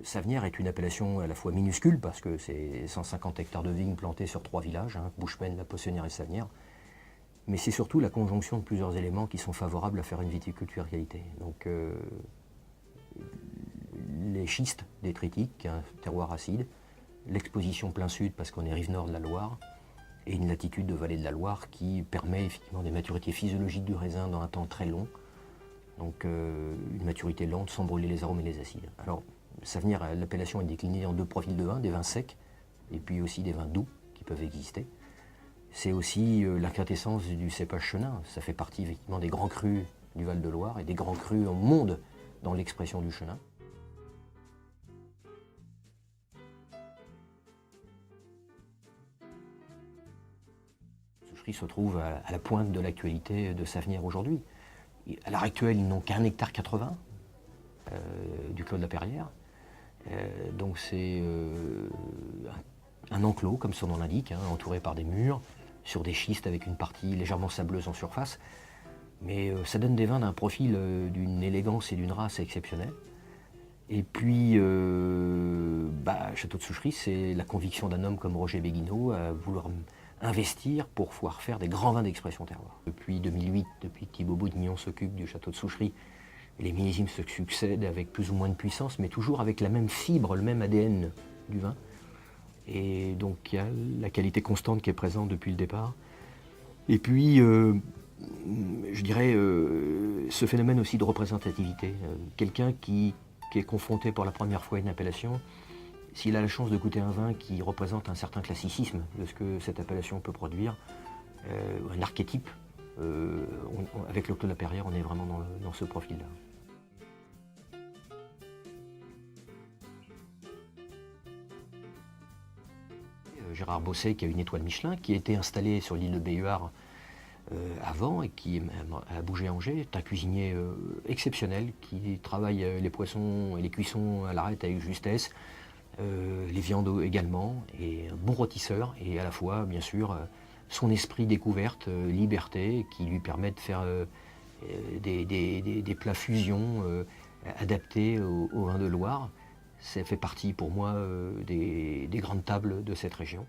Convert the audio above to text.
Savenière est une appellation à la fois minuscule, parce que c'est 150 hectares de vignes plantées sur 3 villages, Bouchemaine, La Poissonnière et Savenière. Mais c'est surtout la conjonction de plusieurs éléments qui sont favorables à faire une viticulture qualité. Donc les schistes détritiques, un terroir acide, l'exposition plein sud parce qu'on est rive nord de la Loire, et une latitude de vallée de la Loire qui permet effectivement des maturités physiologiques du raisin dans un temps très long. Donc une maturité lente sans brûler les arômes et les acides. Alors Savenière, l'appellation est déclinée en deux profils de vin, des vins secs et puis aussi des vins doux qui peuvent exister. C'est aussi la quintessence du cépage chenin. Ça fait partie effectivement des grands crus du Val-de-Loire et des grands crus au monde dans l'expression du chenin. Souchery se trouve à la pointe de l'actualité de Savenière aujourd'hui. À l'heure actuelle, ils n'ont qu'1,80 hectare du Clos de la Perrière. Donc c'est un enclos, comme son nom l'indique, entouré par des murs, sur des schistes avec une partie légèrement sableuse en surface. Mais ça donne des vins d'un profil, d'une élégance et d'une race exceptionnelle. Et puis, Château de Souchery, c'est la conviction d'un homme comme Roger Béguineau à vouloir investir pour pouvoir faire des grands vins d'expression terroir. Depuis 2008, depuis que Thibaut Bourguignon s'occupe du Château de Souchery, les millésimes se succèdent avec plus ou moins de puissance, mais toujours avec la même fibre, le même ADN du vin. Et donc il y a la qualité constante qui est présente depuis le départ. Et puis, je dirais, ce phénomène aussi de représentativité. Quelqu'un qui est confronté pour la première fois à une appellation, s'il a la chance de goûter un vin qui représente un certain classicisme de ce que cette appellation peut produire, un archétype, avec le Clos de la Perrière, on est vraiment dans ce profil-là. Gérard Bosset, qui a une étoile Michelin, qui a été installé sur l'île de Béhuard avant et qui a bougé à Angers, est un cuisinier exceptionnel qui travaille les poissons et les cuissons à l'arête avec justesse, les viandes également, et un bon rôtisseur, et à la fois, bien sûr, son esprit découverte, liberté, qui lui permet de faire des plats fusion adaptés au vin de Loire. Ça fait partie pour moi des grandes tables de cette région.